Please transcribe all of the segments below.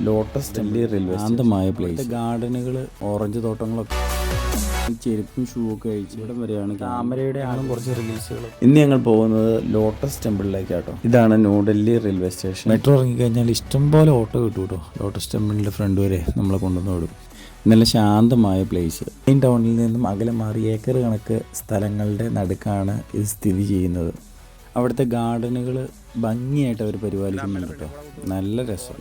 Lotus temple railway ശാന്തമായ place. ഗാർഡനുകൾ, orange തോട്ടങ്ങളൊക്കെ, ചെരുപ്പും shoe ഒക്കെ കഴിച്ച് ഇവിടം വരെയാണ് താമരയുടെ ആളും കുറച്ച് റീൽസുകൾ. ഇന്ന് ഞങ്ങൾ പോകുന്നത് ലോട്ടസ് ടെമ്പിളിലേക്കാട്ടോ. ഇതാണ് ന്യൂഡൽഹി റെയിൽവേ സ്റ്റേഷൻ. മെട്രോ ഇറങ്ങിക്കഴിഞ്ഞാൽ ഇഷ്ടംപോലെ ഓട്ടോ കിട്ടും കേട്ടോ. ലോട്ടസ് ടെമ്പിളിൻ്റെ ഫ്രണ്ട് വരെ നമ്മളെ കൊണ്ടുവന്ന് വിടും. നല്ല ശാന്തമായ പ്ലേസ്. മെയിൻ ടൗണിൽ നിന്നും അകലെ മാറി ഏക്കർ കണക്ക് സ്ഥലങ്ങളുടെ നടുക്കാണ് ഇത് സ്ഥിതി ചെയ്യുന്നത്. അവിടുത്തെ ഗാർഡനുകൾ ഭംഗിയായിട്ട് അവർ പരിപാലിക്കുന്നുണ്ട് കേട്ടോ. നല്ല രസം.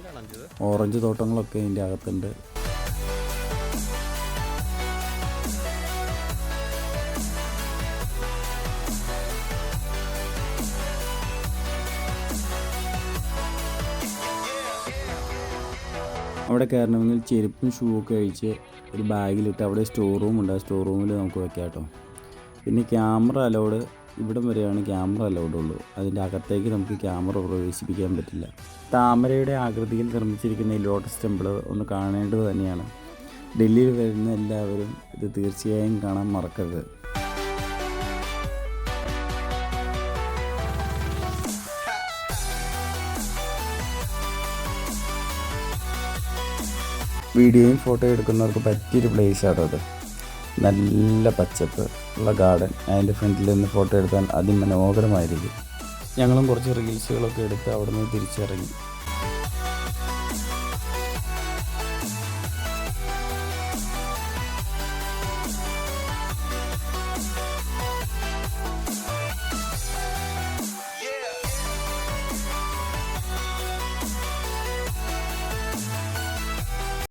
ഓറഞ്ച് തോട്ടങ്ങളൊക്കെ ഇതിൻ്റെ അകത്തുണ്ട്. അവിടെ കയറണമെങ്കിൽ ചെരുപ്പും ഷൂ ഒക്കെ കഴിച്ച് ഒരു ബാഗിലിട്ട് അവിടെ സ്റ്റോർ റൂം ഉണ്ട്. ആ സ്റ്റോർ റൂമിൽ നമുക്ക് വെക്കാം കേട്ടോ. പിന്നെ ക്യാമറ അലൗഡ്, ഇവിടം വരെയാണ് ക്യാമറ അലൗഡ് ഉള്ളൂ. അതിൻ്റെ അകത്തേക്ക് നമുക്ക് ക്യാമറ പ്രവേശിപ്പിക്കാൻ പറ്റില്ല. താമരയുടെ ആകൃതിയിൽ നിർമ്മിച്ചിരിക്കുന്ന ഈ ലോട്ടസ് ടെമ്പിൾ ഒന്ന് കാണേണ്ടത് തന്നെയാണ്. ഡൽഹിയിൽ വരുന്ന എല്ലാവരും ഇത് തീർച്ചയായും കാണാൻ മറക്കരുത്. വീഡിയോയും ഫോട്ടോ എടുക്കുന്നവർക്ക് പറ്റിയൊരു പ്ലേസ് ആട്ടോ അത്. നല്ല പച്ചപ്പ് ഉള്ള ഗാർഡൻ. അതിൻ്റെ ഫ്രണ്ടിൽ നിന്ന് ഫോട്ടോ എടുത്താൽ അതിമനോഹരമായിരിക്കും. ഞങ്ങളും കുറച്ച് റീൽസുകളൊക്കെ എടുത്ത് അവിടെ നിന്ന് തിരിച്ചിറങ്ങി.